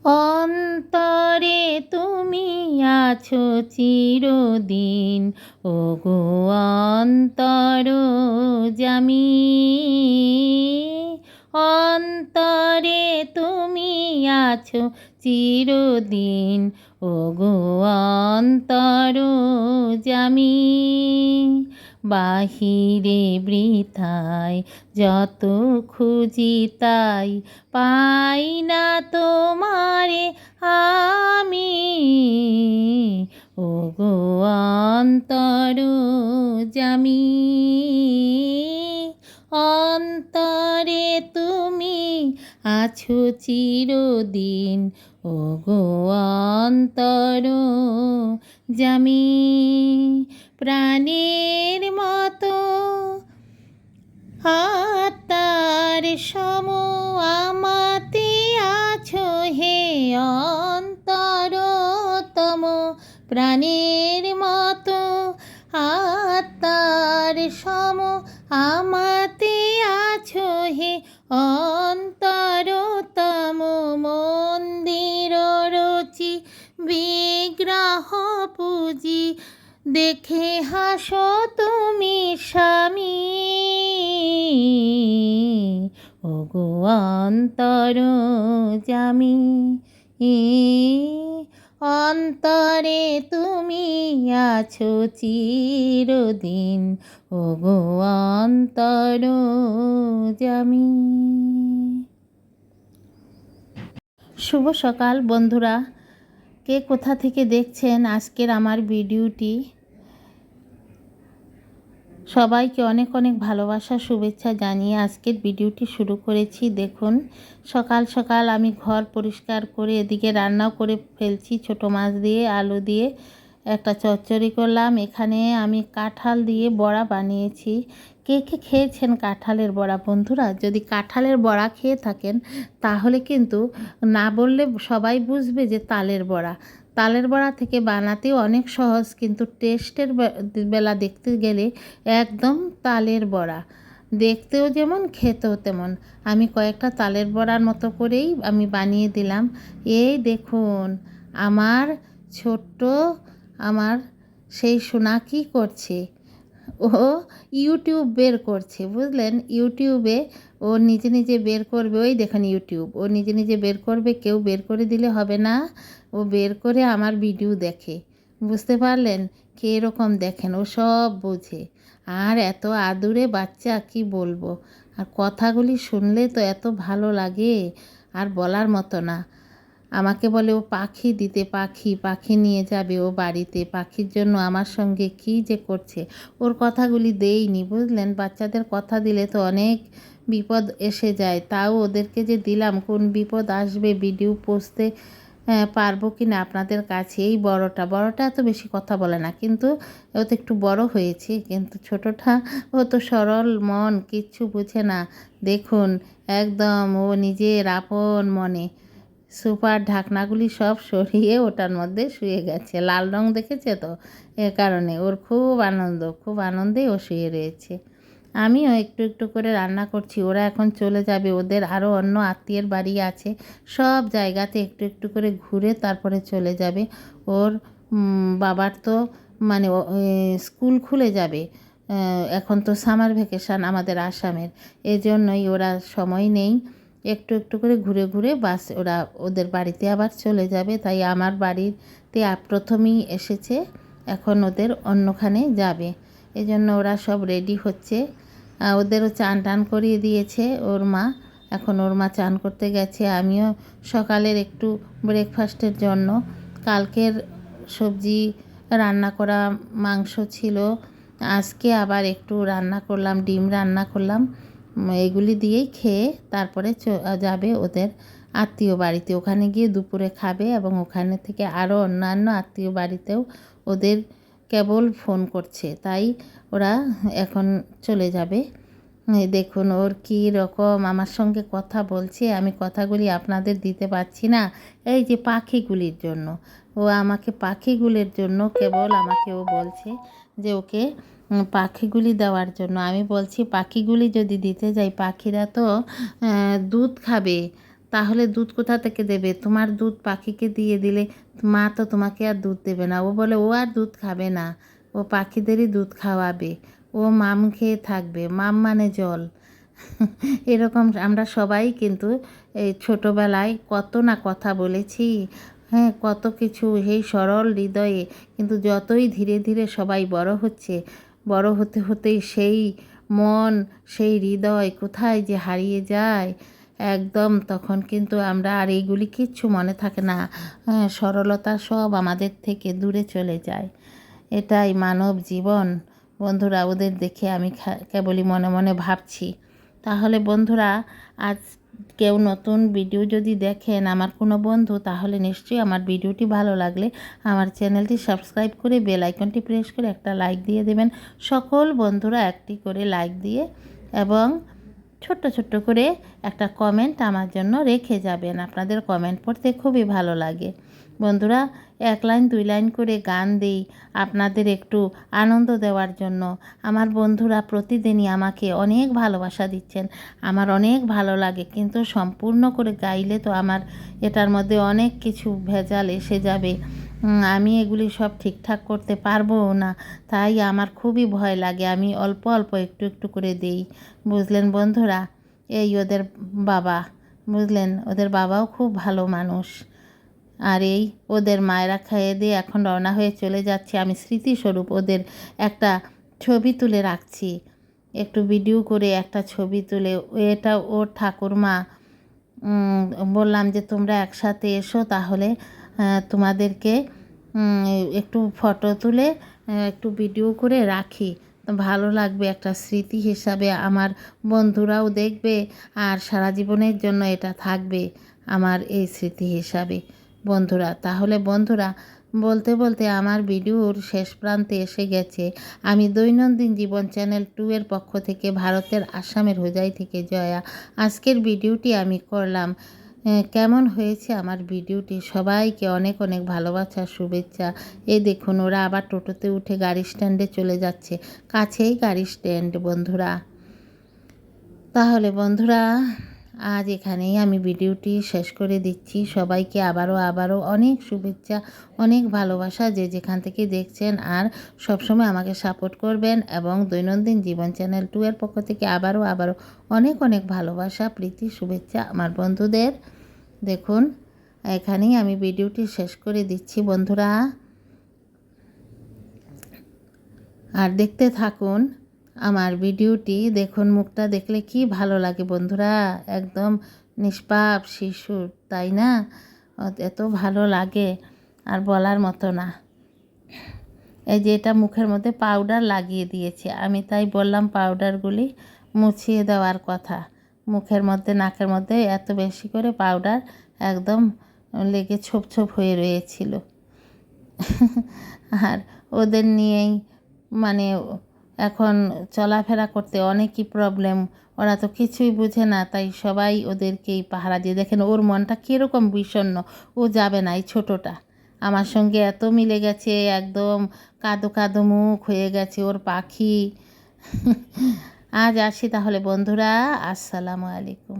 অন্তরে তুমি আছো চিরদিন, ওগো অন্তরজামী। অন্তরে তুমি আছো চিরদিন, ওগো অন্তরজামী। বাহিরে বৃথায় যত খুঁজি তাই পাই না তোমারে আমি, ওগো অন্তরজামী। অন্তরে তুমি আছো চিরদিন, ওগো অন্তরজামী। প্রাণের মতো আত্মার সম আমাতে আছো হে অন্তরতম। প্রাণের মতো আত্মার সম আমাতে আছো হে অন্তরতম। মন্দির রচি বিগ্রহ পুজি দেখে হাসো তুমি স্বামী, ওগো অন্তরজামী। অন্তরে তুমি আছো চিরদিন, ওগো অন্তরজামী। শুভ সকাল বন্ধুরা, কে কোথা থেকে দেখছেন আজকের আমার ভিডিওটি। সবাইকে অনেক অনেক ভালোবাসা শুভেচ্ছা জানিয়ে আজকের ভিডিওটি শুরু করেছি। দেখুন, সকাল সকাল আমি ঘর পরিষ্কার করে এদিকে রান্নাও করে ফেলছি। ছোটো মাছ দিয়ে আলু দিয়ে একটা চচ্চড়ি করলাম। এখানে আমি কাঁঠাল দিয়ে বড়া বানিয়েছি। কে কে খেয়েছেন কাঁঠালের বড়া বন্ধুরা? যদি কাঁঠালের বড়া খেয়ে থাকেন তাহলে কিন্তু না বললে সবাই বুঝবে যে তালের বড়া। তালের বড়া থেকে বানাতেও অনেক সহজ, কিন্তু টেস্টের বেলা দেখতে গেলে একদম তালের বড়া, দেখতেও যেমন খেতেও তেমন। আমি কয়েকটা তালের বড়ার মতো করেই আমি বানিয়ে দিলাম। এই দেখুন আমার ছোট্ট আমার সেই সোনা কী করছে, ও ইউটিউব বের করছে, বুঝলেন। ইউটিউবে ও নিজে নিজে বের করবে। ওই দেখেন ইউটিউব ও নিজে নিজে বের করবে, কেউ বের করে দিলে হবে না। ও বের করে আমার ভিডিও দেখে, বুঝতে পারলেন। কীরকম দেখেন, ও সব বোঝে। আর এত আদুরে বাচ্চা, কি বলবো। আর কথাগুলি শুনলে তো এত ভালো লাগে, আর বলার মতো না। আমাকে বলে ও পাখি দিতে, পাখি পাখি নিয়ে যাবে ও বাড়িতে, পাখির জন্য আমার সঙ্গে কী যে করছে। ওর কথাগুলি দেইনি, বুঝলেন। বাচ্চাদের কথা দিলে তো অনেক বিপদ এসে যায়, তাও ওদেরকে যে দিলাম, কোন বিপদ আসবে ভিডিও পোস্টে পারবো কি না আপনাদের কাছে। এই বড়টা এত বেশি কথা বলে না, কিন্তু ও তো একটু বড় হয়েছে, কিন্তু ছোটটা ও তো সরল মন, কিচ্ছু বুঝে না। দেখুন একদম ও নিজের আপন মনে সুপার ঢাকনাগুলি সব সরিয়ে ওটার মধ্যে শুয়ে গেছে। লাল রং দেখেছে তো, এ কারণে ওর খুব আনন্দ, খুব আনন্দেই ও শুয়ে রয়েছে। আমিও একটু একটু করে রান্না করছি। ওরা এখন চলে যাবে, ওদের আরও অন্য আত্মীয়ের বাড়ি আছে, সব জায়গাতে একটু একটু করে ঘুরে তারপরে চলে যাবে। ওর বাবার তো মানে স্কুল খুলে যাবে, এখন তো সামার ভ্যাকেশান আমাদের আসামের, এজন্যই ওরা সময় নেই। একটু একটু করে ঘুরে ঘুরে বাস ওরা ওদের বাড়িতে আবার চলে যাবে। তাই আমার বাড়িতে প্রথমেই এসেছে, এখন ওদের অন্যখানে যাবে, এজন্য ওরা সব রেডি হচ্ছে। ওদেরও চান টান করিয়ে দিয়েছে ওর মা, এখন ওর মা চান করতে গেছে। আমিও সকালের একটু ব্রেকফাস্টের জন্য কালকের সবজি রান্না করা মাংস ছিল, আজকে আবার একটু রান্না করলাম, ডিম রান্না করলাম। এগুলি দিয়েই খেয়ে তারপরে যাবে ওদের আত্মীয় বাড়িতে, ওখানে গিয়ে দুপুরে খাবে। এবং ওখানে থেকে আরও অন্যান্য আত্মীয় বাড়িতেও ওদের কেবল ফোন করছে, তাই ওরা এখন চলে যাবে। দেখুন ওর কী রকম আমার সঙ্গে কথা বলছে, আমি কথাগুলি আপনাদের দিতে পারছি না, এই যে পাখিগুলির জন্য। ও আমাকে পাখিগুলির জন্য কেবল আমাকে ও বলছে যে ওকে পাখিগুলি দেওয়ার জন্য। আমি বলছি পাখিগুলি যদি দিতে যাই, পাখিরা তো দুধ খাবে, তাহলে দুধ কোথা থেকে দেবে? তোমার দুধ পাখিকে দিয়ে দিলে মা তো তোমাকে আর দুধ দেবে না। ও বলে ও আর দুধ খাবে না, ও পাখিদেরই দুধ খাওয়াবে, ও মাম খেয়ে থাকবে, মাম মানে জল। এরকম আমরা সবাই কিন্তু এই ছোটোবেলায় কত না কথা বলেছি, হ্যাঁ, কত কিছু এই সরল হৃদয়ে। কিন্তু যতই ধীরে ধীরে সবাই বড় হচ্ছে, বড় হতে হতেই সেই মন, সেই হৃদয় কোথায় যে হারিয়ে যায় একদম। তখন কিন্তু আমরা আর এইগুলি কিচ্ছু মনে থাকে না, হ্যাঁ, সরলতা সব আমাদের থেকে দূরে চলে যায়। এটাই মানব জীবন বন্ধুরা। ওদের দেখে আমি কেবলই মনে মনে ভাবছি। তাহলে বন্ধুরা, আজ কেউ নতুন ভিডিও যদি দেখেন আমার কোনো বন্ধু, তাহলে নিশ্চয়ই আমার ভিডিওটি ভালো লাগলে আমার চ্যানেলটি সাবস্ক্রাইব করে বেল আইকনটি প্রেস করে একটা লাইক দিয়ে দেবেন। সকল বন্ধুরা একটি করে লাইক দিয়ে এবং ছোট্ট ছোট্ট করে একটা কমেন্ট আমার জন্য রেখে যাবেন। আপনাদের কমেন্ট পড়তে খুবই ভালো লাগে বন্ধুরা। 1 লাইন 2 লাইন করে গান দিই আপনাদের একটু আনন্দ দেওয়ার জন্য। আমার বন্ধুরা প্রতিদিনই আমাকে অনেক ভালোবাসা দিচ্ছেন, আমার অনেক ভালো লাগে। কিন্তু সম্পূর্ণ করে গাইলে তো আমার এটার মধ্যে অনেক কিছু ভেজাল এসে যাবে, আমি এগুলি সব ঠিকঠাক করতে পারবো না। তাই আমার খুবই ভয় লাগে। আমি অল্প অল্প একটু একটু করে দিই, বুঝলেন বন্ধুরা। এই ওদের বাবা, বুঝলেন, ওদের বাবাও খুব ভালো মানুষ। আর এই ওদের মায়েরা খেয়ে দিয়ে এখন রওনা হয়ে চলে যাচ্ছে। আমি স্মৃতিস্বরূপ ওদের একটা ছবি তুলে রাখছি, একটু ভিডিও করে একটা ছবি তুলে। এটা ওর ঠাকুরমা, বললাম যে তোমরা একসাথে এসো, তাহলে তোমাদেরকে একটু ফটো তুলে একটু ভিডিও করে রাখি, ভালো লাগবে, একটা স্মৃতি হিসাবে আমার বন্ধুরাও দেখবে, আর সারা জীবনের জন্য এটা থাকবে আমার এই স্মৃতি হিসাবে বন্ধুরা। তাহলে বন্ধুরা, বলতে বলতে আমার ভিডিওর শেষ প্রান্তে এসে গেছে। আমি দৈনন্দিন জীবন চ্যানেল 2 এর পক্ষ থেকে, ভারতের আসামের হোজাই থেকে জয়া, আজকের ভিডিওটি আমি করলাম। কেমন হয়েছে আমার ভিডিওটি? সবাইকে অনেক অনেক ভালোবাসা, শুভেচ্ছা। এই দেখুন ওরা আবার টোটোতে উঠে গাড়ি স্ট্যান্ডে চলে যাচ্ছে, কাছেই গাড়ি স্ট্যান্ড বন্ধুরা। তাহলে বন্ধুরা, আজ এখানেই আমি ভিডিওটি শেষ করে দিচ্ছি। সবাইকে আবারও অনেক শুভেচ্ছা, অনেক ভালোবাসা, যে যেখান থেকে দেখছেন। আর সবসময় আমাকে সাপোর্ট করবেন। এবং দৈনন্দিন জীবন চ্যানেল 2 এর পক্ষ থেকে আবারও অনেক অনেক ভালোবাসা, প্রীতি, শুভেচ্ছা আমার বন্ধুদের। দেখুন এখানেই আমি ভিডিওটি শেষ করে দিচ্ছি বন্ধুরা। আর দেখতে থাকুন আমার ভিডিওটি। দেখুন মুখটা দেখলে কি ভালো লাগে বন্ধুরা, একদম নিষ্পাপ শিশুর, তাই না? এত ভালো লাগে আর বলার মতো না। এই যে এটা মুখের মধ্যে পাউডার লাগিয়ে দিয়েছে, আমি তাই বললাম পাউডারগুলি মুছিয়ে দেওয়ার কথা। মুখের মধ্যে, নাকের মধ্যে এত বেশি করে পাউডার একদম লেগে ছোপ ছোপ হয়ে রয়েছিল। আর ওদের নিয়েই মানে এখন চলাফেরা করতে অনেকই প্রবলেম, ওরা তো কিছুই বুঝে না। তাই সবাই ওদেরকেই পাহারা দিয়ে। দেখেন ওর মনটা কীরকম বিষণ্ণ, ও যাবে না। এই ছোটোটা আমার সঙ্গে এত মিলে গেছে, একদম কাঁদো কাঁদো মুখ হয়ে গেছে ওর পাখি। আজ আসি তাহলে বন্ধুরা, আসসালামু আলাইকুম।